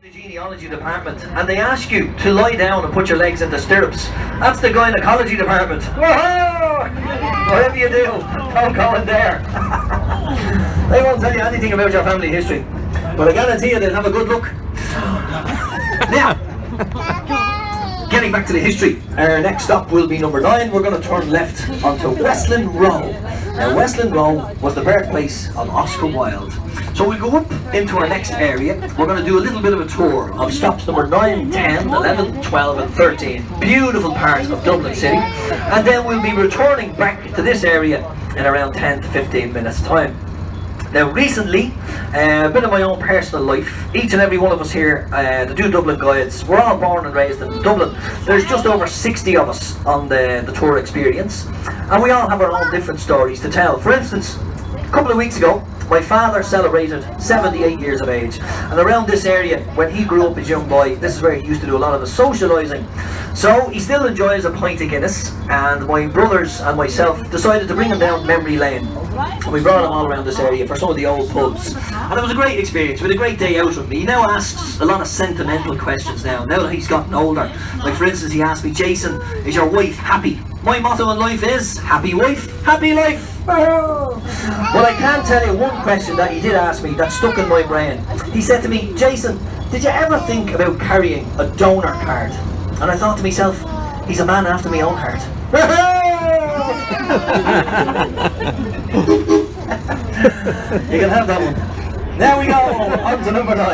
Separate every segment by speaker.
Speaker 1: The genealogy department, and they ask you to lie down and put your legs into stirrups. That's the gynecology department. Whoa! Whatever you do, don't go in there. They won't tell you anything about your family history, but I guarantee you they'll have a good look. Now, getting back to the history, our next stop will be number 9. We're going to turn left onto Westland Row. Now, Westland Row was the birthplace of Oscar Wilde. So we'll go up into our next area. We're going to do a little bit of a tour of stops number 9, 10, 11, 12 and 13. Beautiful parts of Dublin City. And then we'll be returning back to this area in around 10 to 15 minutes time. Now recently, a bit of my own personal life. Each and every one of us here, the DoDublin guides, we're all born and raised in Dublin. There's just over 60 of us on the tour experience, and we all have our own different stories to tell. For instance, a couple of weeks ago, my father celebrated 78 years of age, and around this area, when he grew up as a young boy, this is where he used to do a lot of his socialising. So he still enjoys a pint of Guinness, and my brothers and myself decided to bring him down memory lane. And we brought him all around this area for some of the old pubs, and it was a great experience. We had a great day out with me. He now asks a lot of sentimental questions now that he's gotten older. Like for instance, he asked me, Jason, is your wife happy? My motto in life is, happy wife, happy life. Well, I can tell you one question that he did ask me that stuck in my brain. He said to me, Jason, did you ever think about carrying a donor card? And I thought to myself, he's a man after my own heart. You can have that one. There we go, on to number 9.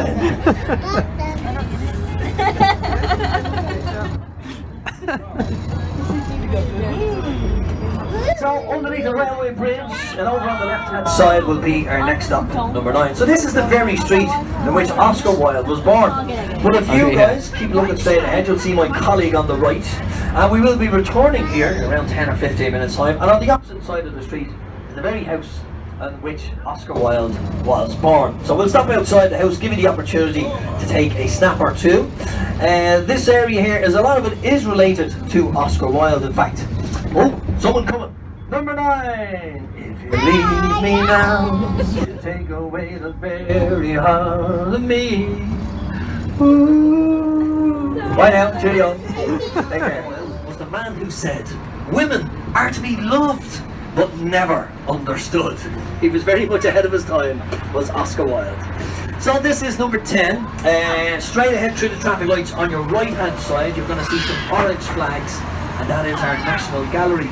Speaker 1: So underneath the railway bridge and over on the left hand side will be our next stop, number 9. So this is the very street in which Oscar Wilde was born. But if you guys keep looking straight ahead, you'll see my colleague on the right, and we will be returning here around 10 or 15 minutes time, and on the opposite side of the street is the very house in which Oscar Wilde was born. So we'll stop outside the house, give you the opportunity to take a snap or two. This area here, a lot of it is related to Oscar Wilde, in fact. Oh, someone coming. Number 9. If you leave me now, you take away the very heart of me. Ooh. Bye now, cheerio. Take care. Was the man who said, women are to be loved but never understood. He was very much ahead of his time, was Oscar Wilde. So this is number 10. Straight ahead through the traffic lights on your right hand side, you're going to see some orange flags, and that is our National Gallery.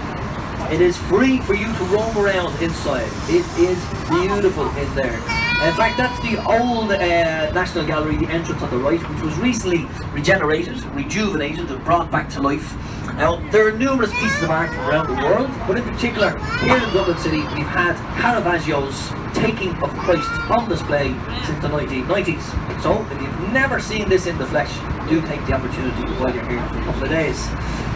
Speaker 1: It is free for you to roam around inside. It is beautiful in there. In fact, that's the old National Gallery, the entrance on the right, which was recently regenerated, rejuvenated and brought back to life. Now, there are numerous pieces of art from around the world, but in particular, here in Dublin City, we've had Caravaggio's Taking of Christ on display since the 1990s. So, if you've never seen this in the flesh, do take the opportunity while you're here for a couple of days.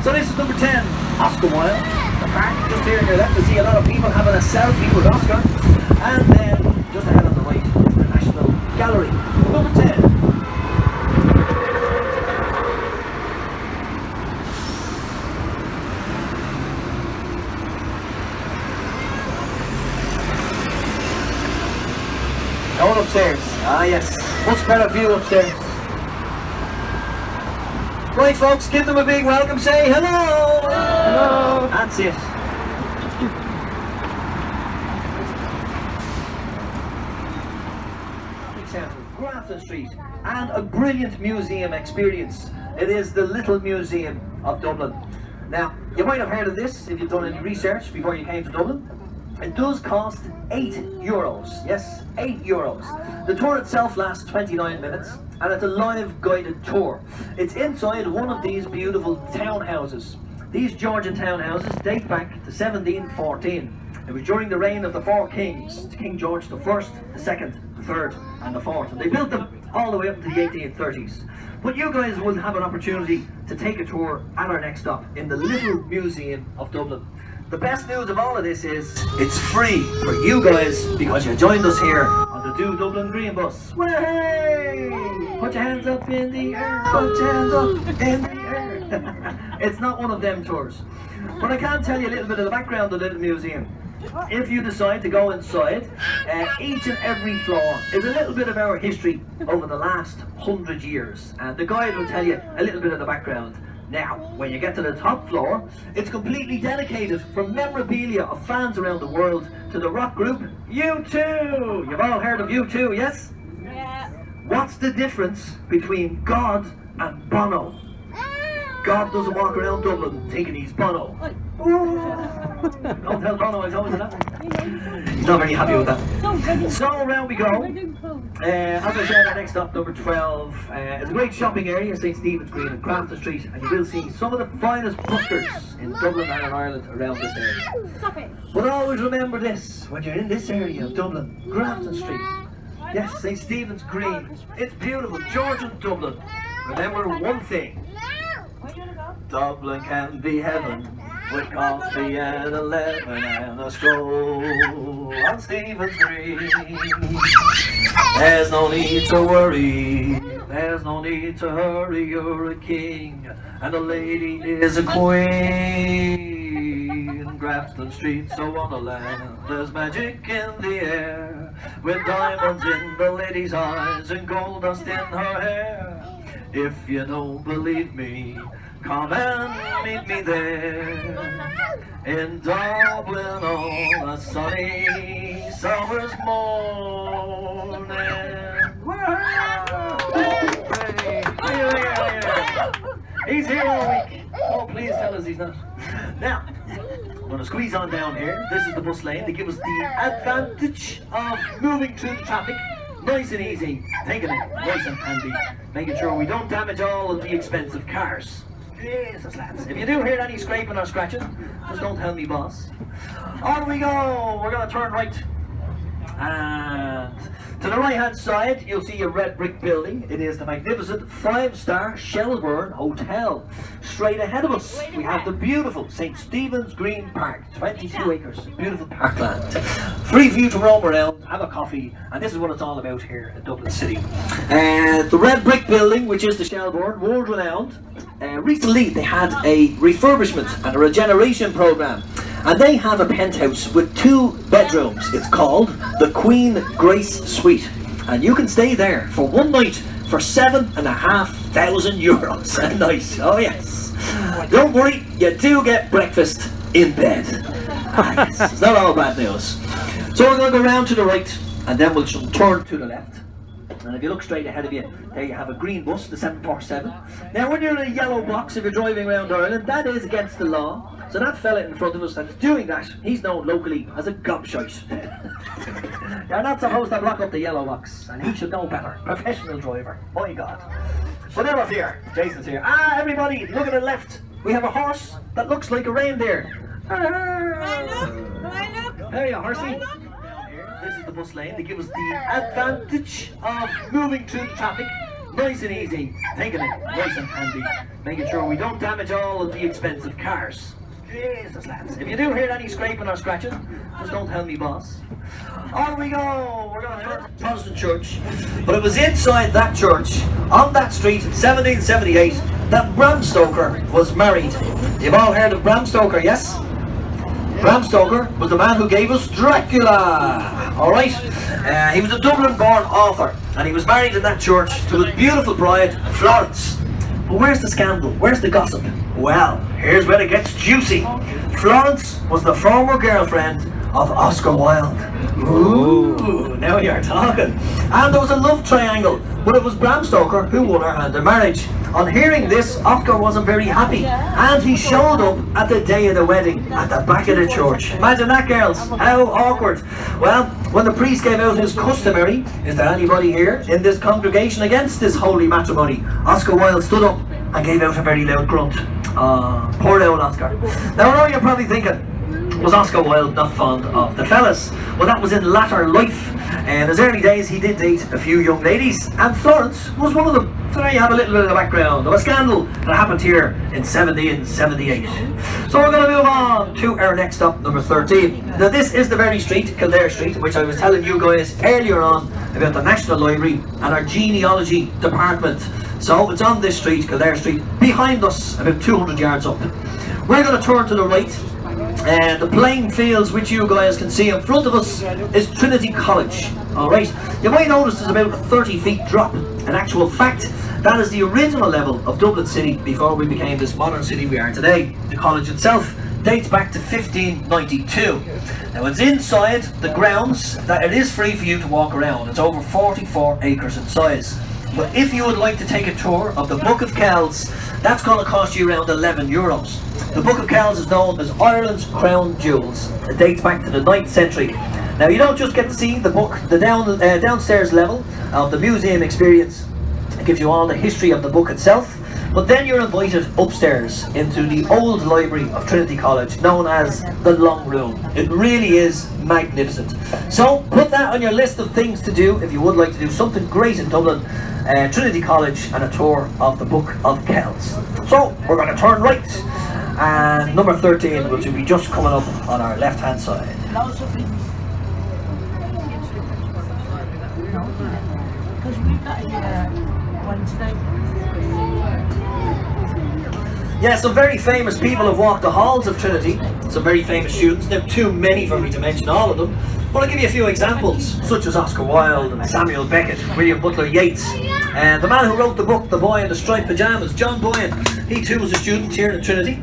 Speaker 1: So this is number 10, Oscar Wilde. The park just here on your left, you see a lot of people having a selfie with Oscar. And then, just ahead on the right, the National Gallery. Number 10. Going upstairs. Ah yes, much better view upstairs. Right folks, give them a big welcome, say hello! Hello! That's it. Grafton Street, and a brilliant museum experience. It is the Little Museum of Dublin. Now, you might have heard of this if you've done any research before you came to Dublin. It does cost €8. Yes, €8. The tour itself lasts 29 minutes, and it's a live guided tour. It's inside one of these beautiful townhouses. These Georgian townhouses date back to 1714. It was during the reign of the 4 kings, King George the 1st, the 2nd, the 3rd and the 4th. And they built them all the way up to the 1830s. But you guys will have an opportunity to take a tour at our next stop in the Little Museum of Dublin. The best news of all of this is it's free for you guys because you joined us here on the DoDublin Green Bus. Way! Put your hands up in the air, put your hands up in the air. It's not one of them tours. But I can tell you a little bit of the background of the Little Museum. if you decide to go inside, each and every floor is a little bit of our history over the last 100 years. And the guide will tell you a little bit of the background. Now, when you get to the top floor, it's completely dedicated from memorabilia of fans around the world to the rock group U2. You've all heard of U2, yes?
Speaker 2: Yeah.
Speaker 1: What's the difference between God and Bono? God doesn't walk around Dublin thinking he's Bono. Don't tell Bono I told you that. He's not very happy with that. So around we go. As I said, our next stop, number 12, is a great shopping area, St. Stephen's Green and Grafton Street, and you will see some of the finest buskers in Dublin and in Ireland around this area. But always remember this, when you're in this area of Dublin, Grafton Street, yes, St. Stephen's Green, it's beautiful, Georgian Dublin. Remember one thing, Dublin can be heaven with coffee at 11 and a stroll on Stephen's Green. There's no need to worry, there's no need to hurry, you're a king and a lady is a queen. Grafton Street, so on the land, there's magic in the air, with diamonds in the lady's eyes and gold dust in her hair. If you don't believe me, come and meet me there in Dublin on a sunny summer's morning. He's here all week. Oh, please tell us he's not. Now, I'm going to squeeze on down here. This is the bus lane. They give us the advantage of moving through the traffic. Nice and easy, taking it nice and handy, making sure we don't damage all of the expensive cars. Jesus, lads. If you do hear any scraping or scratching, just don't tell me, boss. On we go. We're going to turn right. And to the right hand side, you'll see a red brick building. It is the magnificent 5-star Shelburne Hotel. Straight ahead of us, we have the beautiful St. Stephen's Green Park, 22 acres, beautiful parkland. Free for you to roam around, have a coffee, and this is what it's all about here in Dublin City. The red brick building, which is the Shelburne, world renowned. Recently, they had a refurbishment and a regeneration program. And they have a penthouse with 2 bedrooms. It's called the Queen Grace Suite. And you can stay there for one night for €7,500 a night. Oh yes. Don't worry, you do get breakfast in bed. Yes, it's not all bad news. So we're going to go round to the right and then we'll turn to the left. And if you look straight ahead of you, there you have a green bus, the 747. Now when you're in a yellow box, if you're driving around Ireland, that is against the law. So that fella in front of us that's doing that, he's known locally as a gobshite. You're not supposed to block up the yellow box, and he should know better. Professional driver, my God. But never fear, Jason's here. Ah, everybody, look at the left. We have a horse that looks like a reindeer. There you are, horsey. This is the bus lane. They give us the advantage of moving through the traffic. Nice and easy, taking it nice and handy, making sure we don't damage all of the expensive cars. Jesus, lads. If you do hear any scraping or scratching, just don't tell me, boss. On we go. We're going to turn to Protestant church. But it was inside that church, on that street, 1778, that Bram Stoker was married. You've all heard of Bram Stoker, yes? Bram Stoker was the man who gave us Dracula. Alright? He was a Dublin-born author, and he was married in that church to his beautiful bride, Florence. But where's the scandal? Where's the gossip? Well, here's where it gets juicy. Florence was the former girlfriend of Oscar Wilde. Ooh, now you're talking. And there was a love triangle, but it was Bram Stoker who won her hand in marriage. On hearing this, Oscar wasn't very happy, and he showed up at the day of the wedding at the back of the church. Imagine that, girls. How awkward. Well, when the priest gave out his customary, "Is there anybody here in this congregation against this holy matrimony?" Oscar Wilde stood up and gave out a very loud grunt. Poor old Oscar. Now I know you're probably thinking, was Oscar Wilde not fond of the fellas? Well, that was in latter life. In his early days, he did date a few young ladies, and Florence was one of them. So there you have a little bit of the background of a scandal that happened here in 1778. So we're going to move on to our next stop, number 13. Now this is the very street, Kildare Street, which I was telling you guys earlier on about the National Library and our genealogy department. So it's on this street, Kildare Street, behind us, about 200 yards up. We're going to turn to the right. The playing fields which you guys can see in front of us is Trinity College. Alright, you might notice there's about a 30 feet drop. In actual fact, that is the original level of Dublin City before we became this modern city we are today. The college itself dates back to 1592. Now it's inside the grounds that it is free for you to walk around. It's over 44 acres in size. But if you would like to take a tour of the Book of Kells, that's going to cost you around €11. The Book of Kells is known as Ireland's crown jewels. It dates back to the 9th century. Now you don't just get to see the book, the downstairs level of the museum experience. It gives you all the history of the book itself. But then you're invited upstairs into the old library of Trinity College, known as the Long Room. It really is magnificent. So put that on your list of things to do if you would like to do something great in Dublin. Trinity College and a tour of the Book of Kells. So we're going to turn right, and number 13, which will be just coming up on our left hand side. Yeah, some very famous people have walked the halls of Trinity, some very famous students. There are too many for me to mention all of them, but I'll give you a few examples, such as Oscar Wilde and Samuel Beckett, William Butler Yeats, and the man who wrote the book, The Boy in the Striped Pyjamas, John Boyan. He too was a student here at Trinity.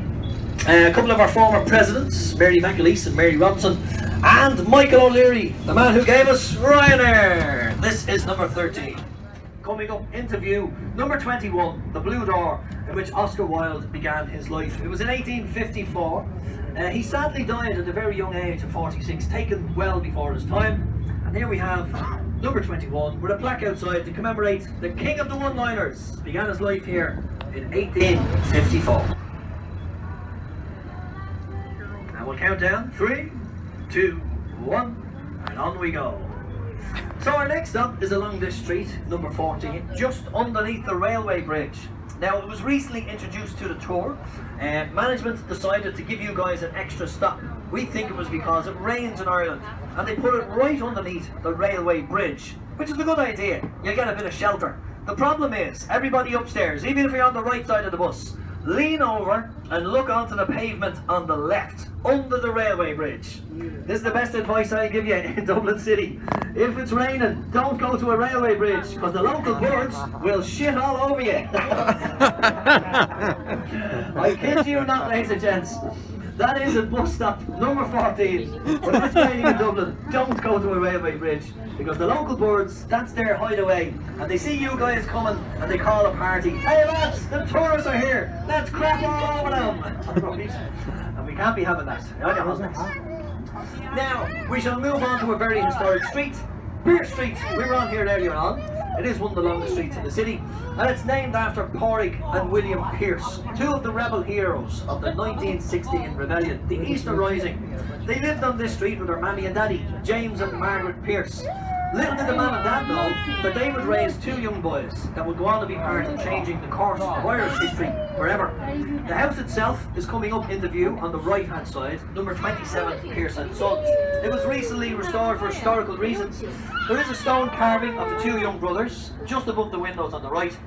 Speaker 1: A couple of our former presidents, Mary McAleese and Mary Robinson, and Michael O'Leary, the man who gave us Ryanair. This is number 13. Coming up into view, number 21, the Blue Door, in which Oscar Wilde began his life. It was in 1854. He sadly died at a very young age of 46, taken well before his time. And here we have number 21, with a plaque outside to commemorate the king of the one-liners. Began his life here in 1854. And we'll count down, 3, 2, 1, and on we go. So our next stop is along this street, number 14, just underneath the railway bridge. Now it was recently introduced to the tour, and management decided to give you guys an extra stop. We think it was because it rains in Ireland, and they put it right underneath the railway bridge, which is a good idea. You get a bit of shelter. The problem is, everybody upstairs, even if you're on the right side of the bus, lean over and look onto the pavement on the left, under the railway bridge. This is the best advice I give you in Dublin City. If it's raining, don't go to a railway bridge, because the local birds will shit all over you. I kid you not, ladies and gents. That is a bus stop, number 14. When it's raining in Dublin, don't go to a railway bridge, because the local birds, that's their hideaway, and they see you guys coming and they call a party. Hey lads, the tourists are here, let's crap all over them. And we can't be having that. Now, we shall move on to a very historic street, Pierce Street. We were on here earlier on. It is one of the longest streets in the city, and it's named after Pádraig and William Pierce, two of the rebel heroes of the 1916 rebellion, the Easter Rising. They lived on this street with their mammy and daddy, James and Margaret Pierce. Little did the mum and dad know that they would raise two young boys that would go on to be part of changing the course of Irish history forever. The house itself is coming up into view on the right hand side, number 27 Pierce and Sons. It was recently restored for historical reasons. There is a stone carving of the two young brothers just above the windows on the right.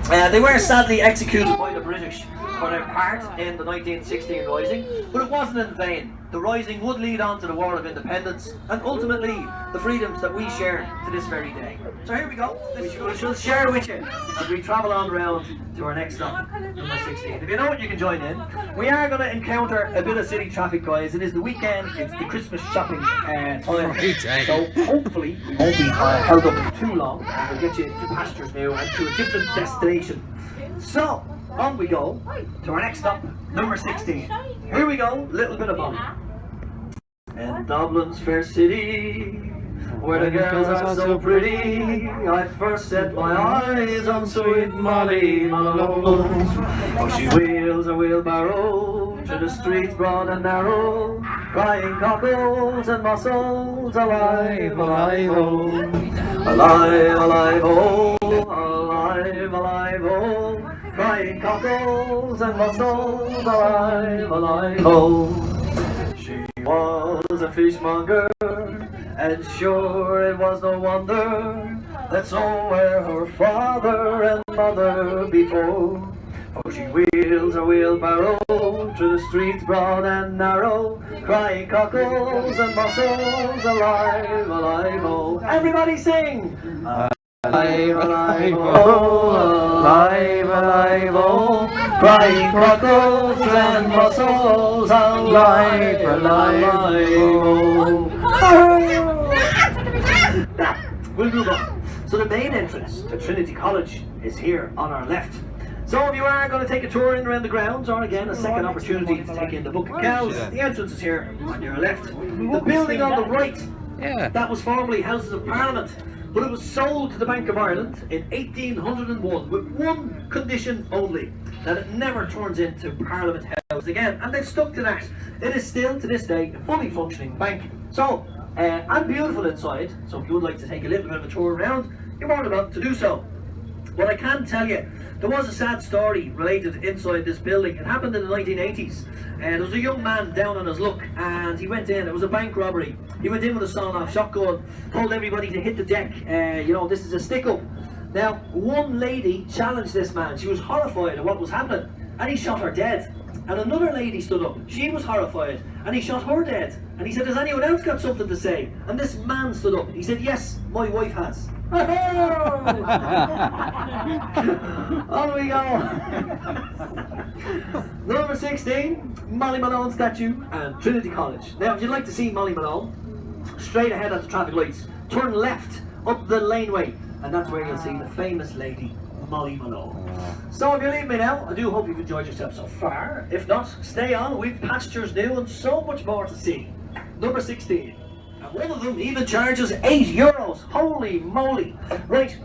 Speaker 1: They were sadly executed by the British for their part in the 1916 Rising, but it wasn't in vain. The Rising would lead on to the War of Independence and ultimately the freedoms that we share to this very day. So here we go. We shall share with you as we travel on round to our next stop, number 16. If you know it, you can join in. We are going to encounter a bit of city traffic, guys. It is the weekend, it's the Christmas shopping time, so hopefully we won't be held up too long, and we'll get you to pastures now and to a different destination. So, on we go to our next stop, number 16. Here we go, little bit of fun. In Dublin's fair city, where the girls are so pretty, I first set my eyes on sweet Molly Malone. Oh, she wheels a wheelbarrow to the streets broad and narrow, crying cockles and mussels, alive, alive, oh, alive, alive, oh, alive, alive, oh, crying cockles and mussels, alive, alive, oh. She was a fishmonger, and sure it was no wonder that so were her father and mother before. For she wheels a wheelbarrow through the streets broad and narrow, crying cockles and mussels, alive, alive, oh. Everybody sing! Alive, alive, oh, alive, alive, oh, crying cockles and mussels, alive, alive, oh. We'll move on. So the main entrance to Trinity College is here on our left. So if you are going to take a tour in around the grounds, or again a second opportunity to take in the Book of Kells, the entrance is here on your left. The building on the right, that was formerly Houses of Parliament, but it was sold to the Bank of Ireland in 1801 with one condition only, that it never turns into Parliament House again, and they've stuck to that. It is still to this day a fully functioning bank. So, and beautiful inside, so if you would like to take a little bit of a tour around, you're more than welcome to do so. But I can tell you, there was a sad story related inside this building. It happened in the 1980s. There was a young man down on his luck, and he went in. It was a bank robbery. He went in with a sawn-off shotgun, told everybody to hit the deck. You know, this is a stick-up. Now, one lady challenged this man. She was horrified at what was happening, and he shot her dead. And another lady stood up. She was horrified, and he shot her dead. And he said, has anyone else got something to say? And this man stood up. He said, yes, my wife has. On we go. Number 16, Molly Malone statue and Trinity College. Now, if you'd like to see Molly Malone, straight ahead at the traffic lights, turn left up the laneway, and that's where you'll see the famous lady Molly Malone. So if you leave me now, I do hope you've enjoyed yourself so far. If not, stay on. We've pastures new and so much more to see. Number 16. And one of them even charges €8. Holy moly. Right,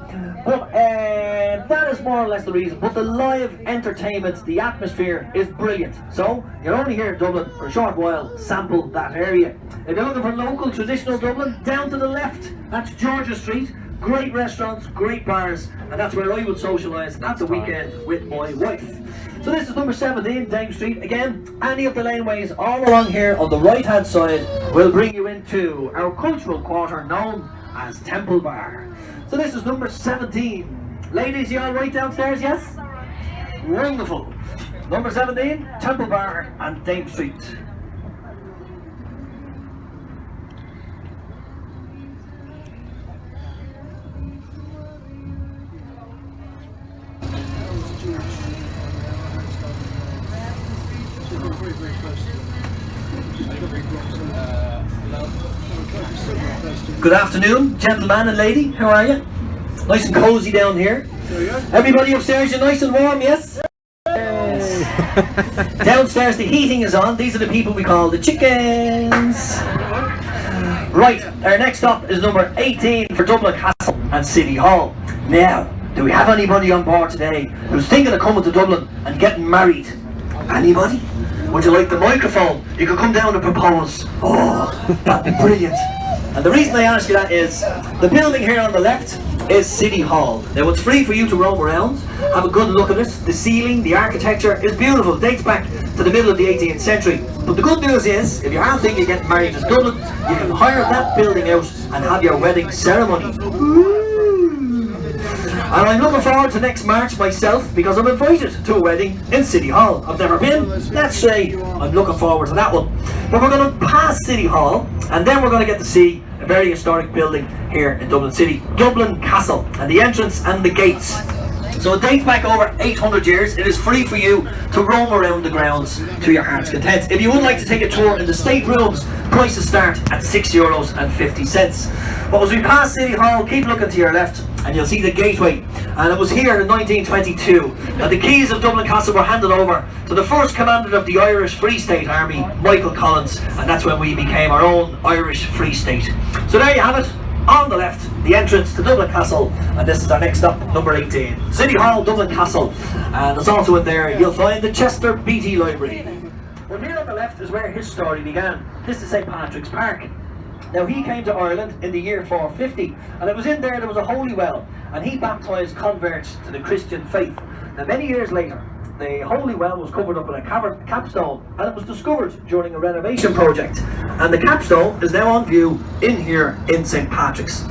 Speaker 1: well, that is more or less the reason. But the live entertainment, the atmosphere is brilliant. So, you're only here in Dublin for a short while, sample that area. If you're looking for local, traditional Dublin, down to the left, that's Georgia Street. Great restaurants, great bars, and that's where I would socialise at the weekend with my wife. So this is number 17, Dame Street. Again, any of the laneways all along here on the right hand side will bring you into our cultural quarter known as Temple Bar. So this is number 17. Ladies, you all right downstairs, yes? Wonderful. Number 17, Temple Bar and Dame Street. Good afternoon, gentleman and lady. How are you? Nice and cozy down here. Everybody upstairs, you're nice and warm, yes? Yes. Downstairs, the heating is on. These are the people we call the chickens. Right, our next stop is number 18 for Dublin Castle and City Hall. Now, do we have anybody on board today who's thinking of coming to Dublin and getting married? Anybody? Would you like the microphone? You could come down and propose. Oh, that'd be brilliant. And the reason I ask you that is, the building here on the left is City Hall. Now it's free for you to roam around, have a good look at it. The ceiling, the architecture is beautiful, it dates back to the middle of the 18th century. But the good news is, if you are thinking of getting married in Dublin, you can hire that building out and have your wedding ceremony. And I'm looking forward to next March myself, because I'm invited to a wedding in City Hall. I've never been, let's say I'm looking forward to that one. But we're going to pass City Hall, and then we're going to get to see a very historic building here in Dublin City, Dublin Castle, and the entrance and the gates. So it dates back over 800 years. It is free for you to roam around the grounds to your heart's content. If you would like to take a tour in the staterooms, prices start at €6.50. But as we pass City Hall, keep looking to your left and you'll see the gateway. And it was here in 1922 that the keys of Dublin Castle were handed over to the first commander of the Irish Free State Army, Michael Collins, and that's when we became our own Irish Free State. So there you have it. On the left, the entrance to Dublin Castle, and this is our next stop, number 18. City Hall, Dublin Castle, and it's also in there you'll find the Chester Beatty Library. Well, here on the left is where his story began. This is St. Patrick's Park. Now he came to Ireland in the year 450, and it was in there was a holy well, and he baptised converts to the Christian faith. Now many years later, the holy well was covered up with a capstone, and it was discovered during a renovation project, and the capstone is now on view in here in St. Patrick's.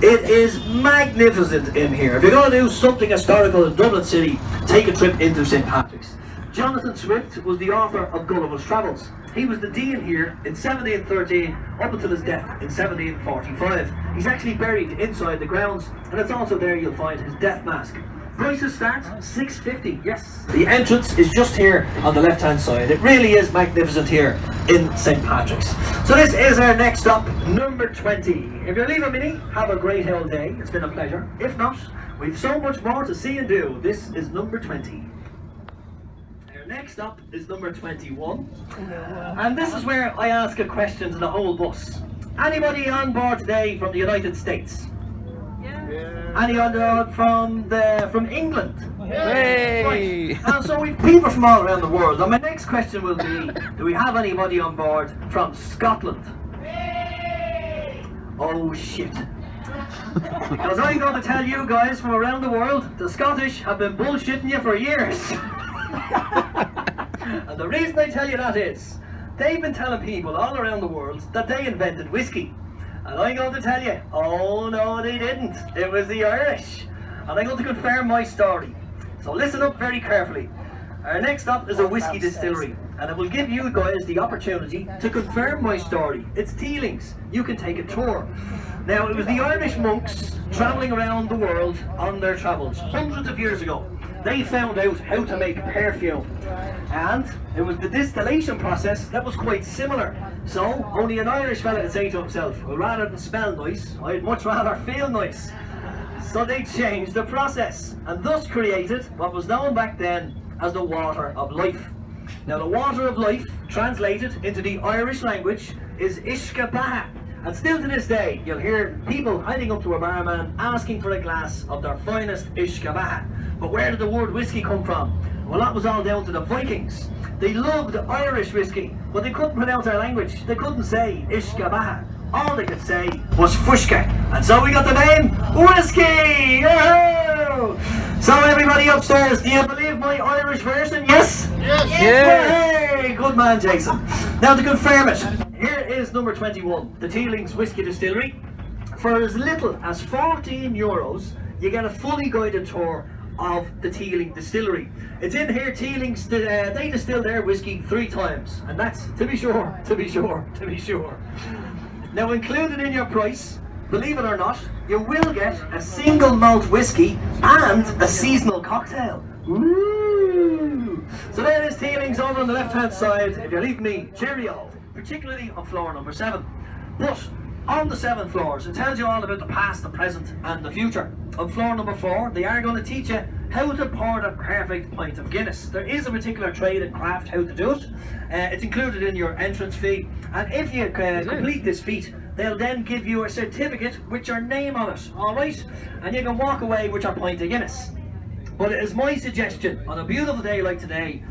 Speaker 1: It is magnificent in here. If you're going to do something historical in Dublin City, take a trip into St. Patrick's. Jonathan Swift was the author of Gulliver's Travels. He was the dean here in 1713 up until his death in 1745. He's actually buried inside the grounds, and it's also there you'll find his death mask. Prices start $6.50, yes. The entrance is just here on the left hand side. It really is magnificent here in St. Patrick's. So this is our next stop, number 20. If you're leaving me, have a great whole day. It's been a pleasure. If not, we've so much more to see and do. This is number 20. Next up is number 21, and this is where I ask a question to the whole bus. Anybody on board today from the United States? Yeah. Any on board from England?
Speaker 2: Hey.
Speaker 1: Right. And so we've people from all around the world. And my next question will be, do we have anybody on board from Scotland? Oh shit. Because I'm going to tell you guys from around the world, the Scottish have been bullshitting you for years. And the reason I tell you that is, they've been telling people all around the world that they invented whiskey. And I'm going to tell you, oh no they didn't. It was the Irish. And I'm going to confirm my story. So listen up very carefully. Our next stop is a whiskey distillery, and it will give you guys the opportunity to confirm my story. It's Teeling's. You can take a tour. Now, it was the Irish monks travelling around the world on their travels hundreds of years ago. They found out how to make perfume, and it was the distillation process that was quite similar. So only an Irish fella could say to himself, well, rather than smell nice, I'd much rather feel nice. So they changed the process and thus created what was known back then as the water of life. Now the water of life, translated into the Irish language, is Ishkabaha. And still to this day, you'll hear people hiding up to a barman asking for a glass of their finest Ishkabaha. But where did the word whiskey come from? Well, that was all down to the Vikings. They loved Irish whiskey, but they couldn't pronounce our language. They couldn't say Ishkabaha. All they could say was Fushka. And so we got the name Whiskey! Yahoo! So everybody upstairs, do you believe my Irish version? Yes?
Speaker 2: Yes! Yes.
Speaker 1: Hey, good man, Jason. Now to confirm it, here is number 21, the Teeling's Whiskey Distillery. For as little as €14, you get a fully guided tour of the Teeling Distillery. It's in here. Teeling's, they distill their whiskey 3 times, and that's to be sure. Now included in your price, believe it or not, you will get a single malt whiskey and a seasonal cocktail. Ooh. So there is Teeling's over on the left hand side. If you're leaving me, cheerio, particularly on floor number 7. But on the 7 floors, it tells you all about the past, the present and the future. On floor number 4, they are going to teach you how to pour the perfect pint of Guinness. There is a particular trade and craft how to do it. It's included in your entrance fee, and if you complete this feat, they'll then give you a certificate with your name on it, alright? And you can walk away with your pint of Guinness. But it is my suggestion, on a beautiful day like today,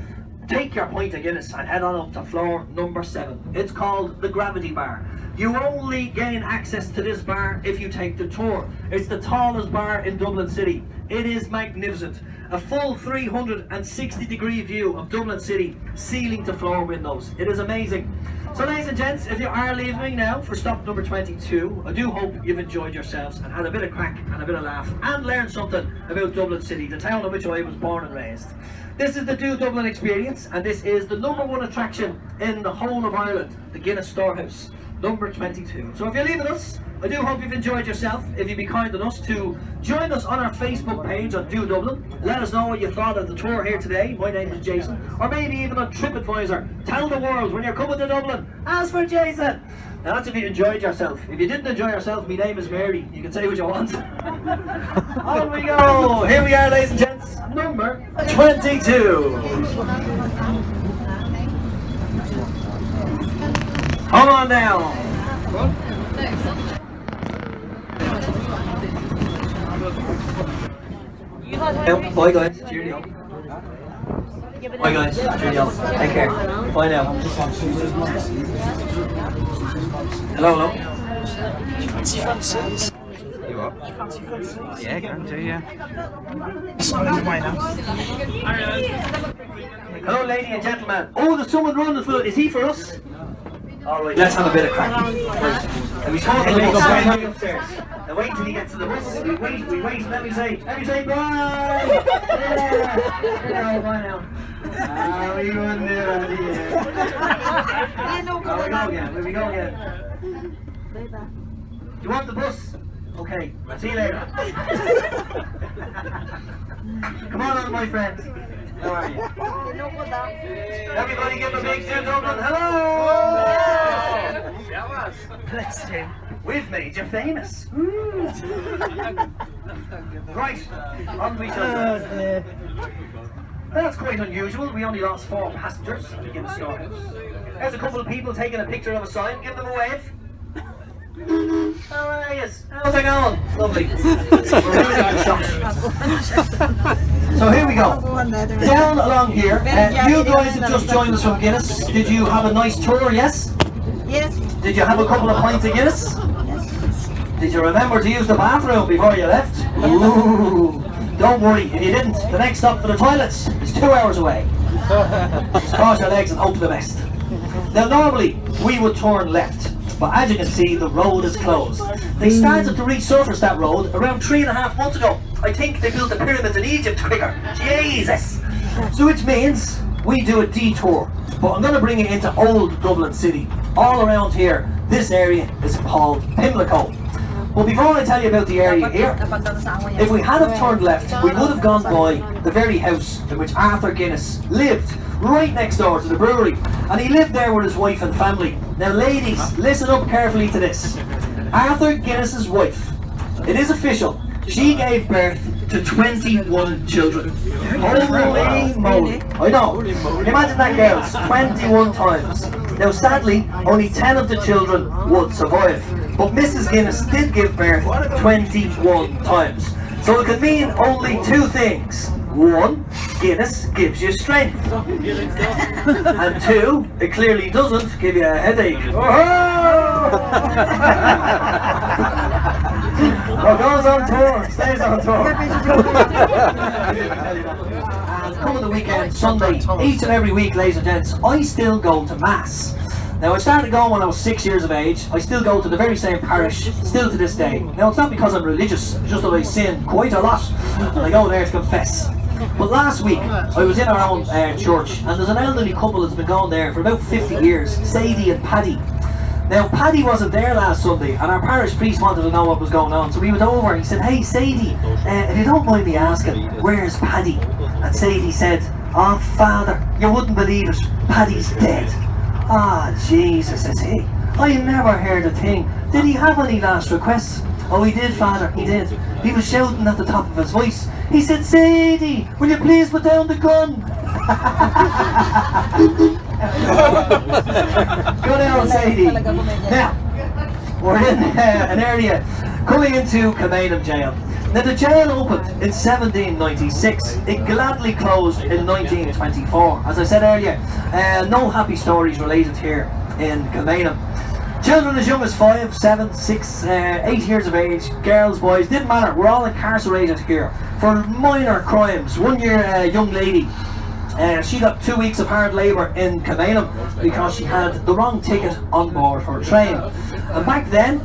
Speaker 1: take your pint of Guinness and head on up to floor number 7. It's called the Gravity Bar. You only gain access to this bar if you take the tour. It's the tallest bar in Dublin City. It is magnificent. A full 360-degree view of Dublin City, ceiling to floor windows. It is amazing. So ladies and gents, if you are leaving now for stop number 22, I do hope you've enjoyed yourselves and had a bit of crack and a bit of laugh and learned something about Dublin City, the town in which I was born and raised. This is the DoDublin experience, and this is the #1 attraction in the whole of Ireland, the Guinness Storehouse, number 22. So if you're leaving us, I do hope you've enjoyed yourself. If you'd be kind enough to join us on our Facebook page on DoDublin, let us know what you thought of the tour here today. My name is Jason. Or maybe even on TripAdvisor. Tell the world when you're coming to Dublin, ask for Jason. Now that's if you enjoyed yourself. If you didn't enjoy yourself, my name is Mary. You can say what you want. On we go. Here we are, ladies and gents. Number 22. Come on down. Bye guys, cheerio. Bye guys, cheerio. Take care. Bye now. Hello.
Speaker 2: Fancy. You what? Yeah, can do, yeah.
Speaker 1: Hello ladies and gentlemen. Oh, there's someone running the foot. Is he for us? Alright, let's have a bit of crack. And we talking about upstairs. Now wait till he gets to the bus. We wait, let me say bye! Yeah, bye now. No, you wouldn't do that, do you? Here we go again. Do you want the bus? Okay, I'll see you later. Come on, my friend. How are you? Everybody give a big DoDublin. Hello!
Speaker 2: Bless you.
Speaker 1: We've made you famous. Right, on we shall. That's quite unusual. We only lost 4 passengers at the Guinness Storehouse. There's a couple of people taking a picture of a sign. Give them a wave. How are you? How's it going? Lovely. We're really good shots. So here we go. Down along here. You guys have just joined us from Guinness. Did you have a nice tour? Yes?
Speaker 3: Yes.
Speaker 1: Did you have a couple of pints of Guinness?
Speaker 3: Yes.
Speaker 1: Did you remember to use the bathroom before you left? Ooh. Don't worry, if you didn't, the next stop for the toilets is 2 hours away. Just cross your legs and hope for the best. Now normally, we would turn left, but as you can see, the road is closed. They started to resurface that road around 3.5 months ago. I think they built the pyramids in Egypt quicker. Jesus! So which means we do a detour, but I'm going to bring you into old Dublin city. All around here, this area is called Pimlico. But before I tell you about the area here, if we had have turned left, we would have gone by the very house in which Arthur Guinness lived, right next door to the brewery. And he lived there with his wife and family. Now ladies, listen up carefully to this. Arthur Guinness's wife, it is official, she gave birth to 21 children. Holy moly. I know. Imagine that, girls. 21 times. Now sadly, only 10 of the children would survive. But Mrs. Guinness did give birth 21 times. So it could mean only 2 things. 1, Guinness gives you strength. And 2, it clearly doesn't give you a headache. What goes on tour stays on tour. And come on the weekend, Sunday, each and every week, ladies and gents, I still go to Mass. Now I started going when I was 6 years of age. I still go to the very same parish, still to this day. Now it's not because I'm religious, it's just that I sin quite a lot. And I go there to confess. But last week, I was in our own church, and there's an elderly couple that's been going there for about 50 years, Sadie and Paddy. Now, Paddy wasn't there last Sunday, and our parish priest wanted to know what was going on, so we went over and he said, "Hey, Sadie, if you don't mind me asking, where's Paddy?" And Sadie said, "Oh, Father, you wouldn't believe it, Paddy's dead." "Ah, Jesus," says he. "I never heard a thing. Did he have any last requests?" "Oh, he did, Father, he did. He was shouting at the top of his voice. He said, 'Sadie, will you please put down the gun?'" Go down, Sadie. Now, we're in an area coming into Kilmainham Gaol. Now, the jail opened in 1796. It gladly closed in 1924. As I said earlier, no happy stories related here in Kilmainham. Children as young as 5, 7, 6, 8 years of age, girls, boys, didn't matter. We're all incarcerated here for minor crimes. One year, a young lady, she got 2 weeks of hard labour in Kilmainham because she had the wrong ticket on board her train. And back then,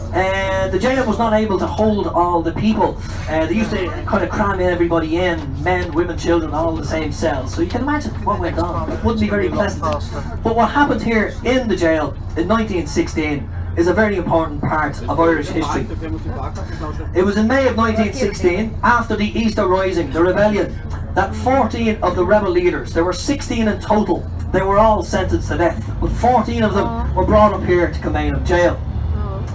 Speaker 1: the jail was not able to hold all the people. They used to kind of cram everybody in, men, women, children, all in the same cells. So you can imagine what went on. It wouldn't be very pleasant. But what happened here in the jail in 1916 is a very important part of Irish history. It was in May of 1916, after the Easter Rising, the rebellion, that 14 of the rebel leaders, there were 16 in total, they were all sentenced to death, but 14 of them were brought up here to Kilmainham Gaol.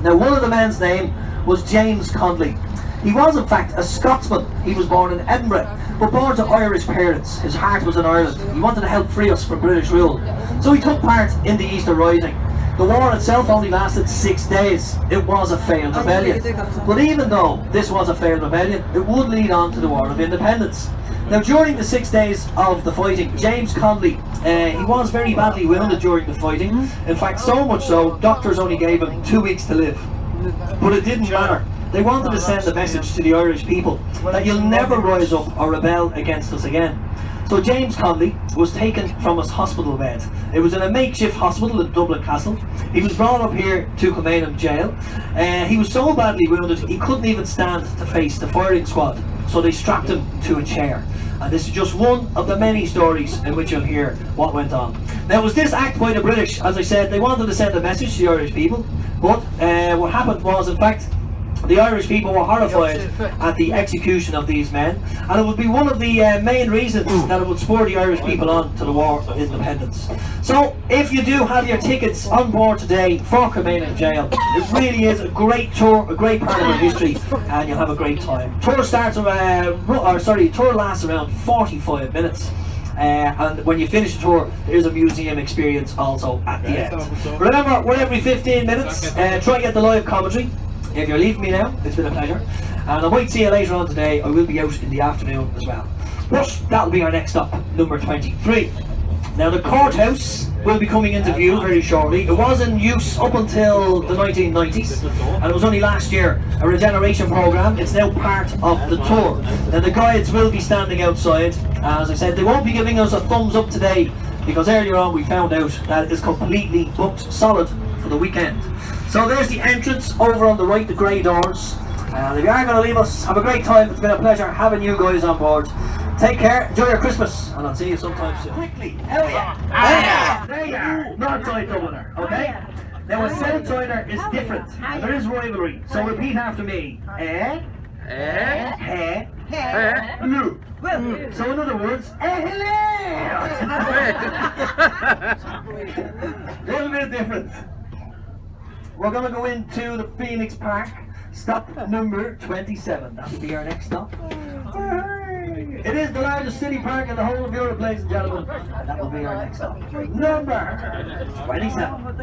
Speaker 1: Now, one of the men's name was James Connolly. He was in fact a Scotsman. He was born in Edinburgh, but born to Irish parents. His heart was in Ireland. He wanted to help free us from British rule. So he took part in the Easter Rising. The war itself only lasted 6 days. It was a failed rebellion. But even though this was a failed rebellion, it would lead on to the War of Independence. Now, during the 6 days of the fighting, James Connolly, he was very badly wounded during the fighting. In fact, so much so, doctors only gave him 2 weeks to live. But it didn't matter. They wanted to send a message to the Irish people that you'll never rise up or rebel against us again. So James Connolly was taken from his hospital bed. It was in a makeshift hospital in Dublin Castle. He was brought up here to Kilmainham Gaol. He was so badly wounded he couldn't even stand to face the firing squad. So they strapped him to a chair. and this is just one of the many stories in which you'll hear what went on. Now, it was this act by the British, as I said, they wanted to send a message to the Irish people, but what happened was, in fact, the Irish people were horrified at the execution of these men, and it would be one of the main reasons that it would spur the Irish people on to the War of Independence. So, if you do have your tickets on board today for Kilmainham Gaol, it really is a great tour, a great part of our history, and you'll have a great time. Tour lasts around 45 minutes. And when you finish the tour, there's a museum experience also at the end. Remember, we're every 15 minutes. Try and get the live commentary. If you're leaving me now, it's been a pleasure. And I might see you later on today. I will be out in the afternoon as well. But that'll be our next stop, number 23. Now, the courthouse will be coming into view very shortly. It was in use up until the 1990s, and it was only last year a regeneration programme. It's now part of the tour. Now, the guides will be standing outside. As I said, they won't be giving us a thumbs up today, because earlier on we found out that it is completely booked solid for the weekend. So there's the entrance over on the right, the grey doors. And if you are going to leave us, have a great time. It's been a pleasure having you guys on board. Take care, enjoy your Christmas, and I'll see you sometime soon. Quickly, hell yeah! There you are, Northside Dubliner, okay? Now, a Southsider is different, and there is rivalry, so repeat after me. Hello. So in other words, hello! A little bit different. We're going to go into the Phoenix Park, stop number 27. That'll be our next stop. It is the largest city park in the whole of Europe, ladies and gentlemen. And that will be our next stop. Number 27.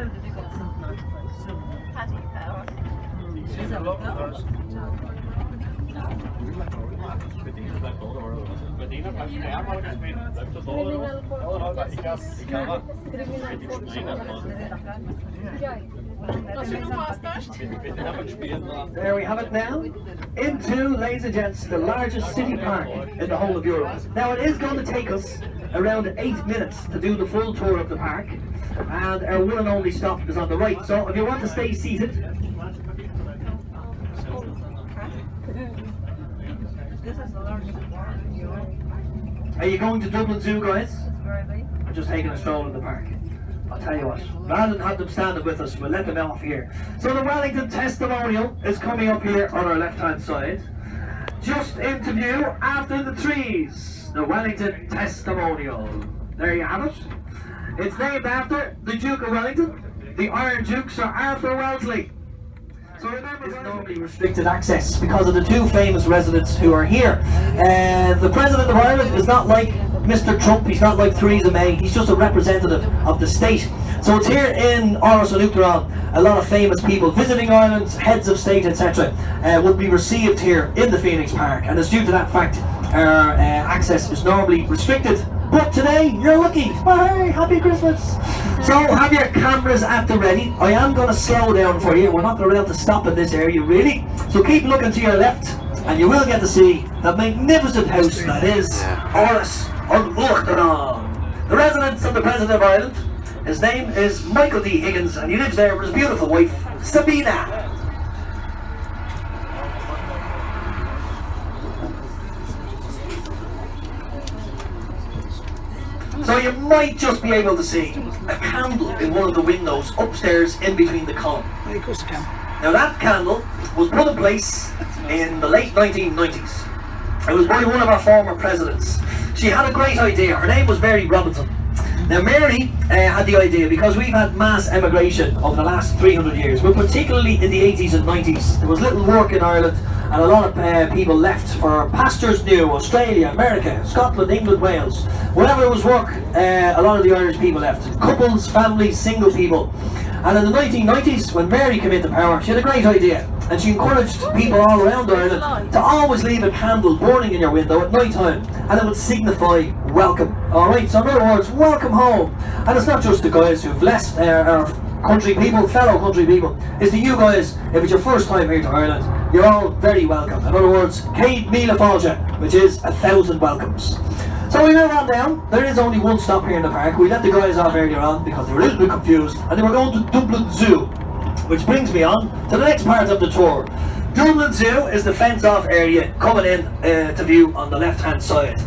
Speaker 1: There we have it now. Into, ladies and gents, the largest city park in the whole of Europe. Now, it is going to take us around 8 minutes to do the full tour of the park, and our one and only stop is on the right. So if you want to stay seated, are you going to Dublin Zoo, guys? Or just taking a stroll in the park? I'll tell you what, rather than have them standing with us, we'll let them off here. So the Wellington testimonial is coming up here on our left-hand side. Just into view after the trees. The Wellington testimonial. There you have it. It's named after the Duke of Wellington, the Iron Duke Sir Arthur Wellesley. So remember, it's normally restricted access because of the two famous residents who are here. The President of Ireland is not like Mr. Trump, he's not like Theresa May, he's just a representative of the state. So it's here in Áras an Uachtaráin, a lot of famous people visiting Ireland, heads of state, etc. Would be received here in the Phoenix Park, and it's due to that fact our access is normally restricted. But today, you're lucky. Bye, happy Christmas. So have your cameras at the ready. I am going to slow down for you. We're not going to be able to stop in this area, really. So keep looking to your left, and you will get to see the magnificent house that is Áras an Uachtaráin. The residence of the President of Ireland. His name is Michael D. Higgins, and he lives there with his beautiful wife, Sabina. So you might just be able to see a candle in one of the windows upstairs in between the column. Now that candle was put in place in the late 1990s. It was by one of our former presidents. She had a great idea. Her name was Mary Robinson. Now Mary had the idea because we've had mass emigration over the last 300 years, but particularly in the 80s and 90s. There was little work in Ireland, and a lot of people left for pastures new, Australia, America, Scotland, England, Wales. Wherever there was work, a lot of the Irish people left. Couples, families, single people. And in the 1990s, when Mary came into power, she had a great idea. And she encouraged people all around Ireland to always leave a candle burning in your window at night time, and it would signify welcome. Alright, so in other words, welcome home. And it's not just the guys who've left our country people, fellow country people. It's to you guys, if it's your first time here to Ireland, you're all very welcome. In other words, Céad Míle Fáilte, which is 1,000 welcomes. So we move on down. There is only one stop here in the park. We let the guys off earlier on because they were a little bit confused, and they were going to Dublin Zoo, which brings me on to the next part of the tour. Dublin Zoo is the fence-off area coming in to view on the left-hand side.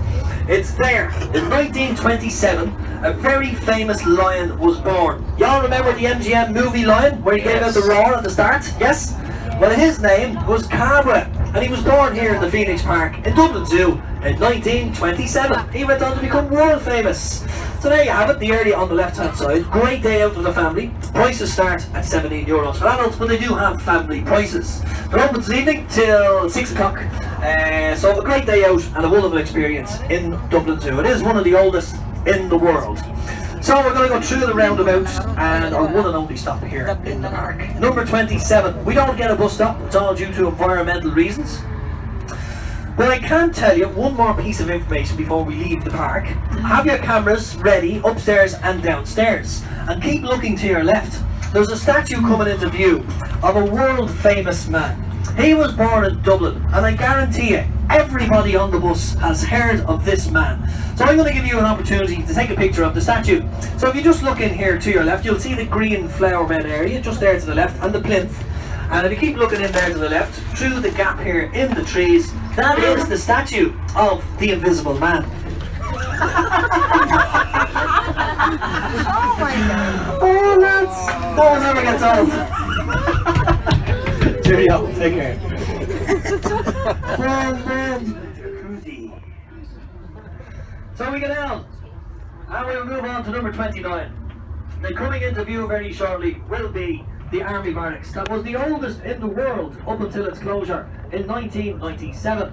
Speaker 1: It's there. In 1927, a very famous lion was born. Y'all remember the MGM movie Lion, where he gave out the roar at the start? Yes? Well, his name was Cabra, and he was born here in the Phoenix Park in Dublin Zoo in 1927. He went on to become world famous. So there you have it, the area on the left hand side. Great day out with the family. Prices start at €17 for adults, but they do have family prices. They're open this evening till 6 o'clock. So a great day out and a wonderful experience in Dublin Zoo. It is one of the oldest in the world. So we're going to go through the roundabout and our one and only stop here in the park. Number 27. We don't get a bus stop. It's all due to environmental reasons. But I can tell you one more piece of information before we leave the park. Have your cameras ready upstairs and downstairs. And keep looking to your left. There's a statue coming into view of a world famous man. He was born in Dublin, and I guarantee you, everybody on the bus has heard of this man. So I'm going to give you an opportunity to take a picture of the statue. So if you just look in here to your left, you'll see the green flower bed area just there to the left, and the plinth. And if you keep looking in there to the left, through the gap here in the trees, that is the statue of the Invisible Man.
Speaker 3: Oh my god.
Speaker 1: Oh lads, no one ever gets old. Cheerio, take care. So we get down, and we'll move on to number 29. Now coming into view very shortly will be the Army Barracks. That was the oldest in the world up until its closure in 1997.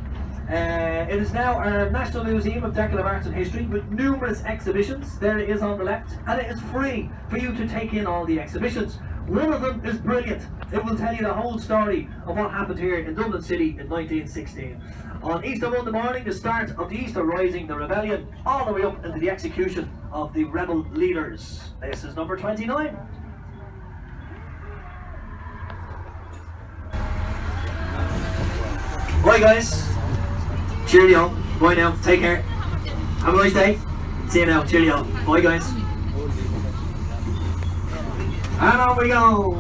Speaker 1: It is now a National Museum of Decorative Arts and History with numerous exhibitions. There it is on the left, and it is free for you to take in all the exhibitions. One of them is brilliant. It will tell you the whole story of what happened here in Dublin City in 1916. On Easter Monday morning, the start of the Easter Rising, the rebellion, all the way up into the execution of the rebel leaders. This is number 29. Right guys, cheerio, bye now, take care, have a nice day, see you now, cheerio, bye guys. And on we go.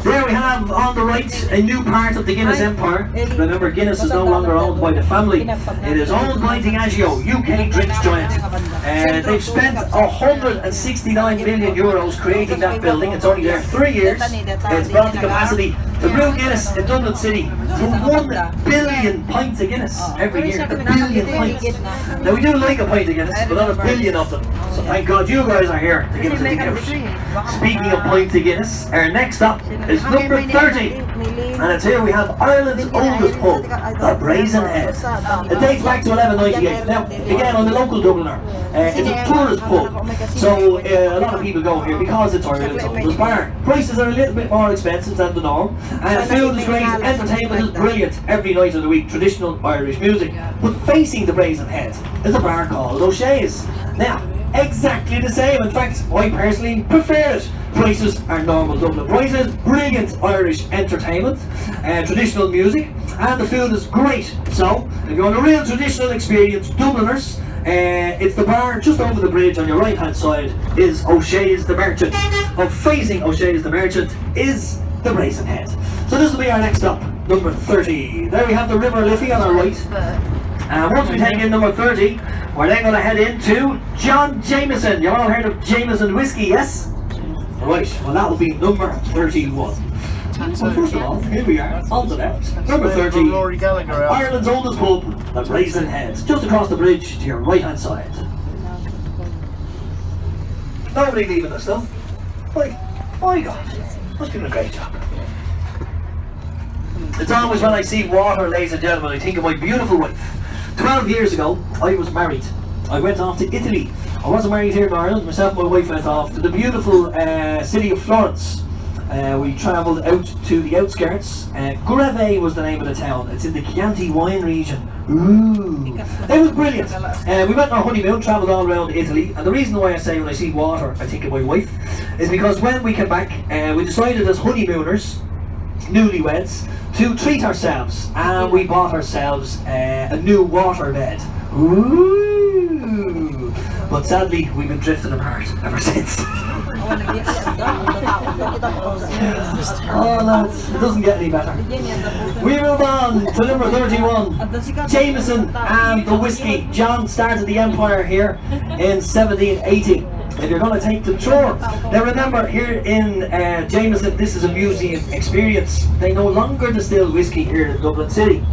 Speaker 1: There we have on the right a new part of the Guinness empire. Remember, Guinness is no longer owned by the family. It is owned by Diageo, UK drinks giant. They've spent €169 million creating that building. It's only there 3 years. It's brought the capacity to brew Guinness in Dublin City to 1 billion pints of Guinness every year. 1 billion pints. Now we do like a pint of Guinness, but not 1 billion of them. So thank God you guys are here to give us a dig out. Speaking of pints of Guinness, our next stop is number 30, and it's here we have Ireland's oldest pub, the Brazen Head. It dates back to 1198. Now, again, on the local Dubliner, it's a tourist pub, so a lot of people go here because it's Ireland's oldest bar. Prices are a little bit more expensive than the norm, and food is great, entertainment is brilliant every night of the week, traditional Irish music. But facing the Brazen Head is a bar called O'Shea's. Now, exactly the same. In fact, I personally prefer it. Prices are normal Dublin prices, brilliant Irish entertainment, traditional music, and the food is great. So, if you want a real traditional experience, Dubliners, it's the bar just over the bridge on your right hand side is O'Shea's the Merchant. Facing O'Shea's the Merchant is the Brazen Head. So this will be our next stop, number 30. There we have the River Liffey on our right. And once we take in number 30, we're then going to head into John Jameson. You all heard of Jameson whiskey, yes? Right, well that will be number 31. So first of all, here we are, on the left. Number 30, Ireland's oldest pub, the Brazen Head. Just across the bridge to your right hand side. Nobody leaving us though. My God, that's doing a great job. It's always when I see water, ladies and gentlemen, I think of my beautiful wife. 12 years ago, I was married. I went off to Italy. I wasn't married here in Ireland. Myself and my wife went off to the beautiful city of Florence. We travelled out to the outskirts. Greve was the name of the town. It's in the Chianti wine region. Ooh, it was brilliant. We went on our honeymoon, travelled all around Italy. And the reason why I say when I see water, I think of my wife, is because when we came back, we decided as honeymooners, newlyweds, to treat ourselves, and we bought ourselves a new waterbed. Ooh! But sadly, we've been drifting apart ever since. Oh lads, it doesn't get any better. We move on to number 31, Jameson and the whiskey. John started the empire here in 1780. If you're going to take the tour, now remember here in Jameson, this is a museum experience. They no longer distill whiskey here in Dublin City.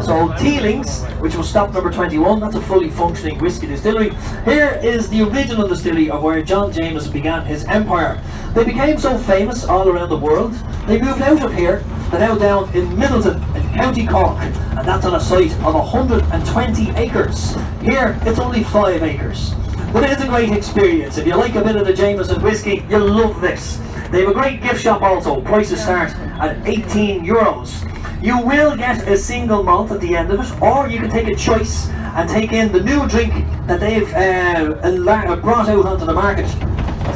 Speaker 1: So Teeling's, which was stop number 21, that's a fully functioning whiskey distillery. Here is the original distillery of where John Jameson began his empire. They became so famous all around the world, they moved out of here. They're now down in Middleton in County Cork, and that's on a site of 120 acres. Here it's only 5 acres. But it is a great experience. If you like a bit of the Jameson whiskey, you'll love this. They have a great gift shop also. Prices start at €18. You will get a single malt at the end of it, or you can take a choice and take in the new drink that they've brought out onto the market.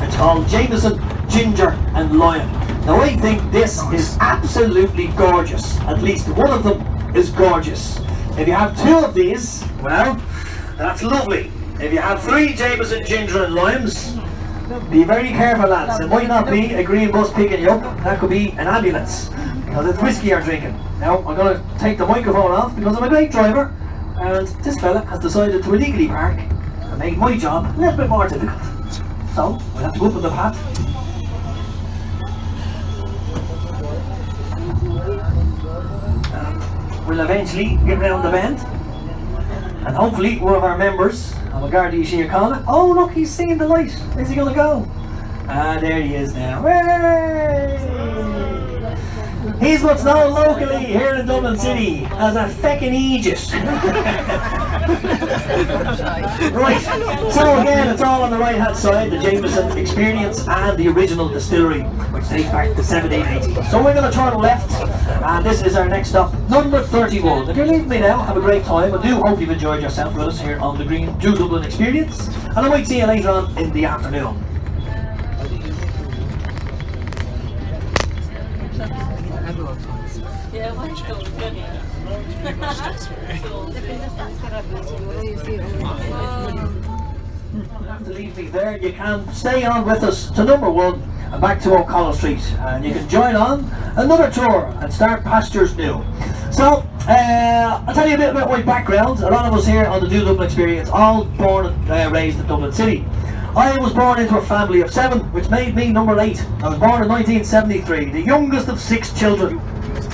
Speaker 1: It's called Jameson Ginger and Lime. Now I think this is absolutely gorgeous. At least one of them is gorgeous. If you have 2 of these, well, that's lovely. If you have 3 Jameson Ginger and Limes, be very careful lads. It might not be a green bus picking you up, that could be an ambulance. Because it's whiskey you're drinking. Now I'm going to take the microphone off because I'm a great driver, and this fella has decided to illegally park and make my job a little bit more difficult. So we'll have to open the path. We'll eventually get round the bend, and hopefully one of our members of a Gardaí Sír Calna. Oh look, he's seeing the light. Where's he going to go? Ah, there he is now. Hooray! He's what's known locally here in Dublin City as a feckin' Aegis. Right, so again it's all on the right hand side, the Jameson experience and the original distillery, which dates back to 1780. So we're going to turn left, and this is our next stop, number 31. If you're leaving me now, have a great time. I do hope you've enjoyed yourself with us here on the Green DoDublin experience, and I might see you later on in the afternoon. To leave me there, you can stay on with us to number 1 and back to O'Connell Street, and you can join on another tour and start pastures new. So I'll tell you a bit about my background. A lot of us here on the DoDublin experience all born and raised in Dublin City. I was born into a family of 7, which made me number 8. I was born in 1973, the youngest of 6 children.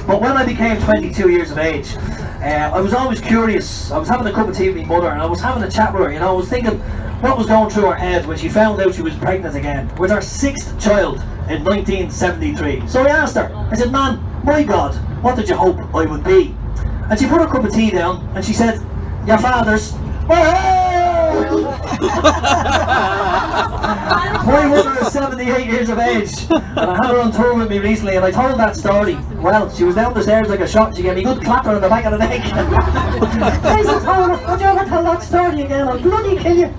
Speaker 1: But when I became 22 years of age, I was always curious. I was having a cup of tea with my mother, and I was having a chat with her, you know. I was thinking what was going through her head when she found out she was pregnant again with her 6th child in 1973. So I asked her, I said, "Man, my God, what did you hope I would be?" And she put her cup of tea down and she said, "Your father's." My mother is 78 years of age, and I had her on tour with me recently, and I told that story. Well, she was down the stairs like a shot. She gave me a good clapper on the back of the neck. I said, "Oh, would you ever tell that story again? I'll bloody kill you."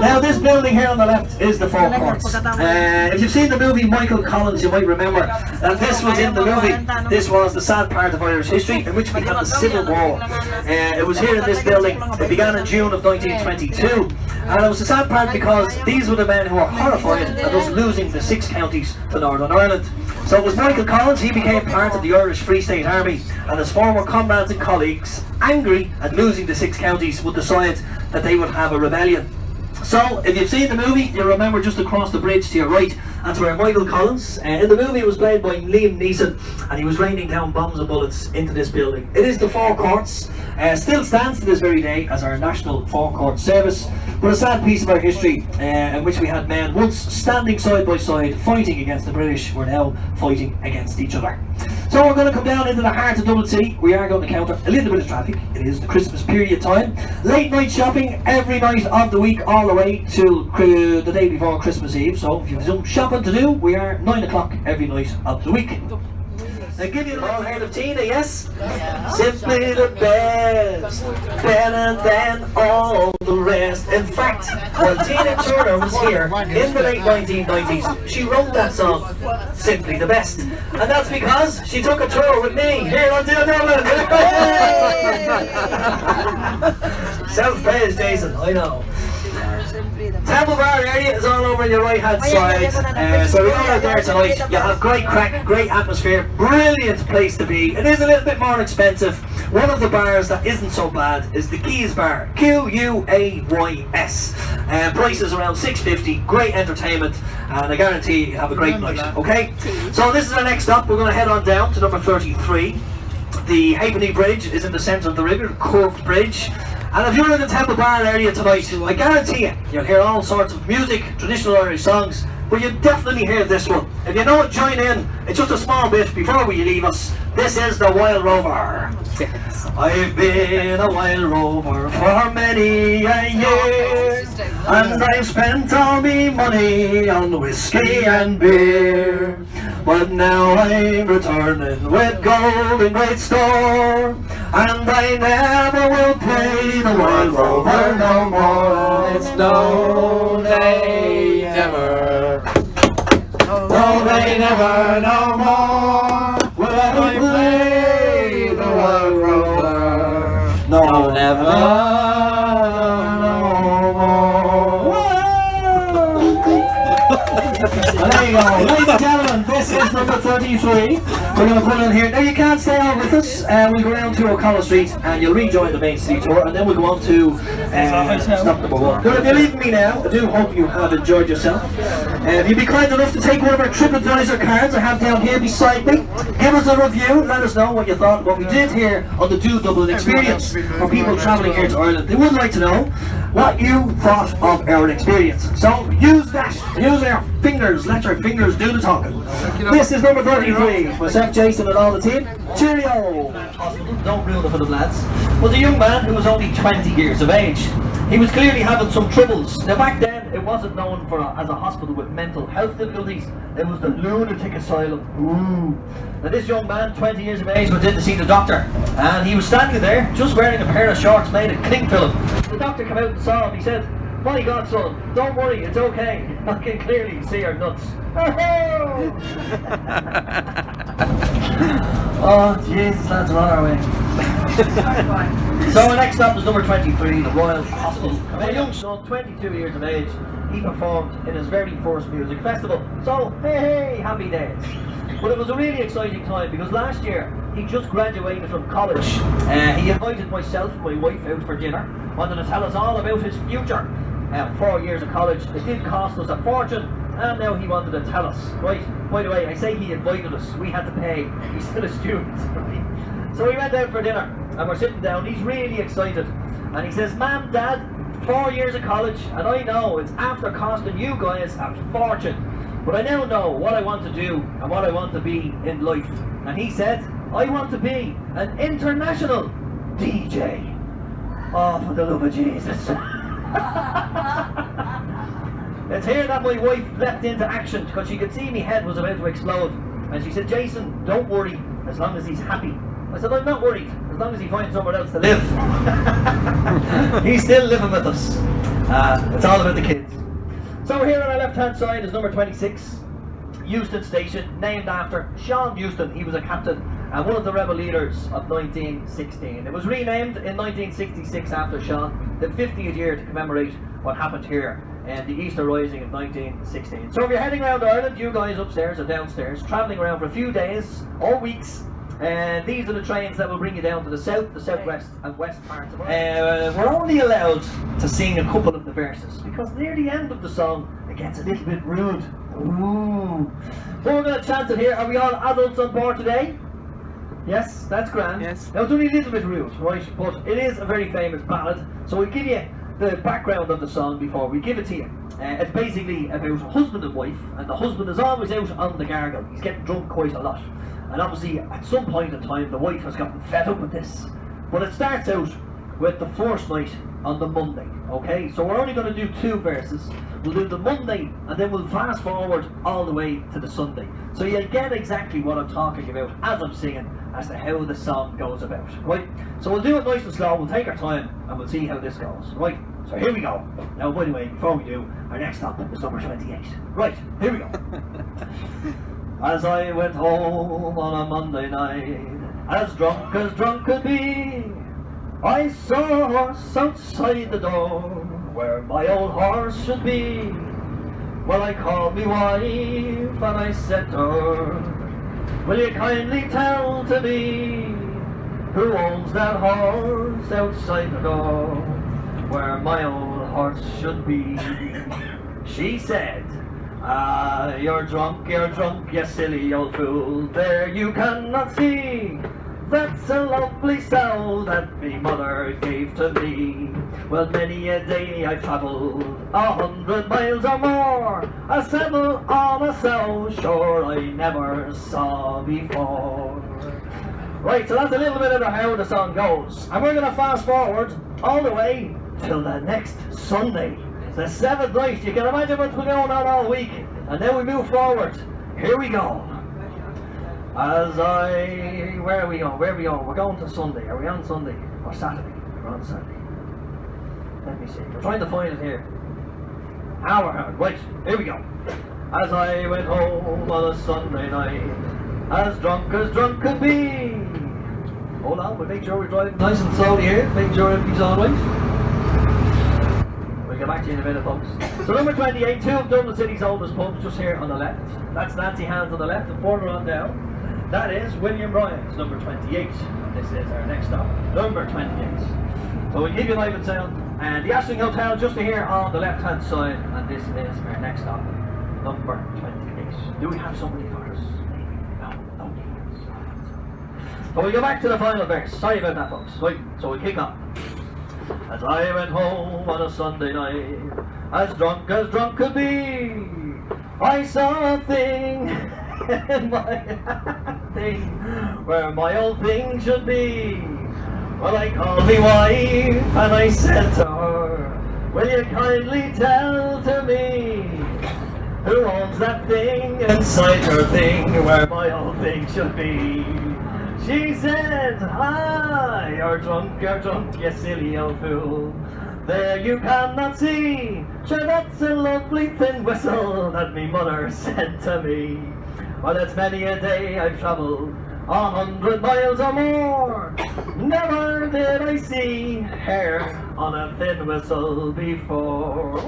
Speaker 1: Now this building here on the left is the Four Courts. If you've seen the movie Michael Collins, you might remember that this was in the movie. This was the sad part of Irish history in which we had the Civil War. It was here in this building. It began in June of 1922. And it was a sad part because these were the men who were horrified at us losing the 6 counties to Northern Ireland. So it was Michael Collins. He became part of the Irish Free State Army, and his former comrades and colleagues, angry at losing the 6 counties, would decide that they would have a rebellion. So, if you've seen the movie, you'll remember just across the bridge to your right, that's where Michael Collins, in the movie it was played by Liam Neeson, and he was raining down bombs and bullets into this building. It is the Four Courts, still stands to this very day as our national forecourt service, but a sad piece of our history in which we had men once standing side by side fighting against the British, who are now fighting against each other. So we're going to come down into the heart of Dublin City. We are going to counter a little bit of traffic. It is the Christmas period time. Late night shopping every night of the week all the way till the day before Christmas Eve. So if you have some shopping to do, we are 9 o'clock every night of the week. Now give you all heard of Tina, yes? Yeah. Simply the best, better than all the rest. In fact, when Tina Turner was here in the late 1990s, she wrote that song, Simply the Best. And that's because she took a tour with me here on DoDublin. Self-praise, Jason, I know. Temple Bar area is all over your right hand side. So we're all out there tonight. You'll have great crack, great atmosphere, brilliant place to be. It is a little bit more expensive. One of the bars that isn't so bad is the Keys Bar, Q-U-A-Y-S. Prices around $6.50, great entertainment, and I guarantee you have a great night, okay? So this is our next stop. We're going to head on down to number 33. The Halfpenny Bridge is in the centre of the river, curved bridge. And if you're in the Temple Bar area tonight, I guarantee you'll hear all sorts of music, traditional Irish songs, but you'll definitely hear this one. If you know it, join in. It's just a small bit before we leave us. This is the Wild Rover. I've been a wild rover for many a year, and I've spent all me money on whiskey and beer. But now I'm returning with gold in great store, and I never will play the Wild Rover no more. It's no, they never, no, they never no more will I play the Wild Rover. No, never, no more. And there you go, ladies and gentlemen, this is number 33. We're going to put it in here. Now you can't stay on with us. We'll go down to O'Connell Street and you'll rejoin the main city tour, and then we'll go on to stop number 1. But if you're leaving me now, I do hope you have enjoyed yourself. If you'd be kind enough to take one of our TripAdvisor cards I have down here beside me, give us a review, let us know what you thought of what we did here on the DoDublin experience for people travelling here to Ireland. They would like to know what you thought of our experience. So use that, use our fingers, let our fingers do the talking. This is number 33, myself, Jason and all the team. Cheerio! Don't ruin it for the lads. Was a young man who was only 20 years of age. He was clearly having some troubles. Now back then it wasn't known as a hospital with mental health difficulties. It was the lunatic asylum. Ooh. Now this young man, 20 years of age, went in to see the doctor, and he was standing there just wearing a pair of shorts made of cling film. The doctor came out and saw him. He said, "My God, son, don't worry, it's okay. I can clearly see your nuts." Oh Jesus, lads, we're on our way. So our next stop was number 23, the Royal Hospital. A young son, 22 years of age, he performed in his very first music festival. So, hey, happy days. But it was a really exciting time because last year he just graduated from college. He invited myself and my wife out for dinner, wanted to tell us all about his future. 4 years of college, it did cost us a fortune, and now he wanted to tell us. Right, by the way, I say he invited us, we had to pay, he's still a student. Right? So we went out for dinner, and we're sitting down, he's really excited, and he says, "Ma'am, Dad, 4 years of college, and I know it's after costing you guys a fortune, but I now know what I want to do and what I want to be in life." And he said, "I want to be an international DJ." Oh, for the love of Jesus. It's here that my wife leapt into action because she could see my head was about to explode, and she said, "Jason, don't worry, as long as he's happy." I said, "I'm not worried, as long as he finds somewhere else to live." He's still living with us. It's all about the kids. So here on our left hand side is number 26, Euston Station, named after Sean Euston. He was a captain and one of the rebel leaders of 1916. It was renamed in 1966 after Sean, the 50th year to commemorate what happened here in the Easter Rising of 1916. So if you're heading around Ireland, you guys upstairs or downstairs, travelling around for a few days or weeks, and these are the trains that will bring you down to the south, the southwest and west parts of Ireland. We're only allowed to sing a couple of the verses because near the end of the song it gets a little bit rude. Ooh. So we're going to chant it here. Are we all adults on board today? Yes, that's grand.
Speaker 2: Yes.
Speaker 1: Now it's only a little bit rude, right? But it is a very famous ballad. So we'll give you the background of the song before we give it to you. It's basically about husband and wife, and the husband is always out on the gargle. He's getting drunk quite a lot. And obviously at some point in time the wife has gotten fed up with this. But it starts out with the first night on the Monday, okay? So we're only going to do 2 verses. We'll do the Monday and then we'll fast forward all the way to the Sunday. So you'll get exactly what I'm talking about as I'm singing as to how the song goes about, right? So we'll do it nice and slow, we'll take our time and we'll see how this goes, right? So here we go. Now by the way, before we do, our next stop is number 28. Right, here we go. As I went home on a Monday night, as drunk could be, I saw a horse outside the door. where my old horse should be. Well, I called me wife and I said to her, will you kindly tell to me who owns that horse outside the door, where my old horse should be? She said, you're drunk, you silly old fool. There you cannot see, that's a lovely sow that me mother gave to me. Well, many a day I've travelled 100 miles or more, a saddle on a sow, sure I never saw before. Right, so that's a little bit of how the song goes. And we're going to fast forward all the way till the next Sunday. The 7th night. You can imagine what's been going on all week. And then we move forward. Here we go. Where are we going? We're going to Sunday. Are we on Sunday? Or Saturday? We're on Saturday. Let me see. We're trying to find it here. Right, here we go. As I went home on a Sunday night, as drunk could be. Hold on, we'll make sure we drive nice and slowly here. Make sure everything's all right. We'll get back to you in a minute, folks. So number 28, two of Dublin City's oldest pubs, just here on the left. That's Nancy Hand's on the left, and further on down, that is William Bryan's, number 28. And this is our next stop, number 28. So we'll keep you live and sound. And the Ashling Hotel just here on the left-hand side, and this is our next stop, number 28. Do we have somebody for us? No. So we'll go back to the final verse. Sorry about that, folks. Right, so we'll kick on. As I went home on a Sunday night, as drunk could be, I saw a thing in my thing where my old thing should be. Well, I called me wife and I said to her, will you kindly tell to me who owns that thing inside her thing where my old thing should be? She said, you're drunk, you silly old fool. There you cannot see, sure that's a lovely thin whistle that me mother said to me. Well, it's many a day I've travelled 100 miles or more. Never did I see hair on a thin whistle before.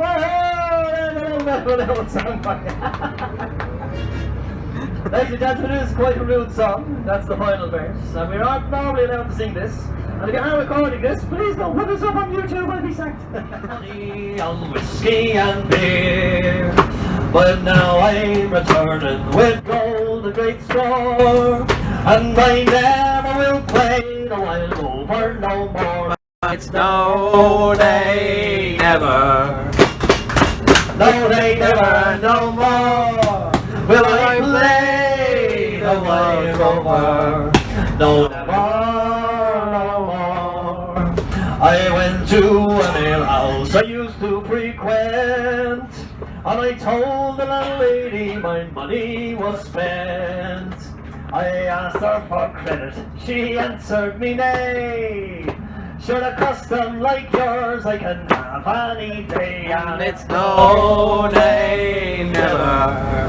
Speaker 1: Ladies and gentlemen, it is quite a rude song. That's the final verse. And we're not normally allowed to sing this. And if you are recording this, please don't put this up on YouTube, I'll be sacked. On whiskey and beer, but now I'm returning with gold, a great store. And I never will play the Wild over no more.
Speaker 2: It's no, they never.
Speaker 1: No, they never, no more. Will I play the Wild over? No, never, no more. I went to an alehouse I used to frequent, and I told the landlady my money was spent. I asked her for credit, she answered me nay. Sure, a custom like yours I can have any day.
Speaker 2: And it's no, they never.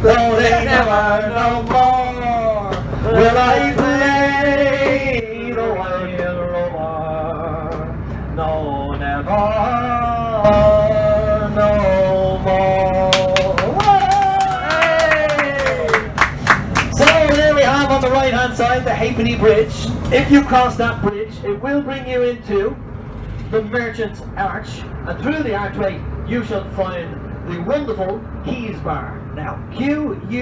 Speaker 1: No, they never, no more will I play the Wild over. No, never, no more. Hey! So there we have on the right hand side the Halfpenny Bridge. If you cross that bridge, it will bring you into the Merchant's Arch, and through the archway you shall find the wonderful Keys Bar. Now, Quays.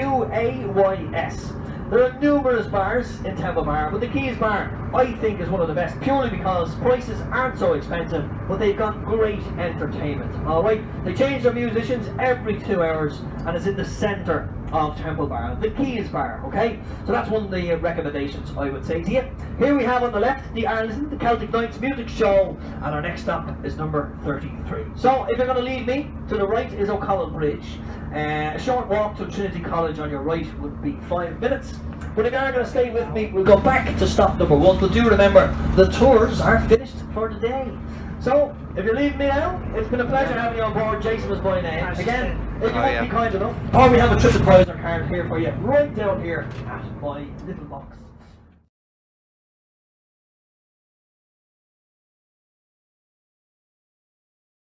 Speaker 1: There are numerous bars in Temple Bar, but the Keys Bar, I think, is one of the best, purely because prices aren't so expensive, but they've got great entertainment. Alright, they change their musicians every 2 hours, and it's in the centre of Temple Bar, the Keys Bar, okay? So that's one of the recommendations I would say to you. Here we have on the left the Arlington, the Celtic Knights Music Show, and our next stop is number 33. So if you're going to lead me, to the right is O'Connell Bridge. A short walk to Trinity College on your right would be 5 minutes. But if you're going to stay with me, we'll go back to stop number 1. But do remember, the tours are finished for the day. So, if you're leaving me now, it's been a pleasure having you on board. Jason was my name. Again, if you won't be kind enough, or we have a TripAdvisor card here for you, right down here at my little box.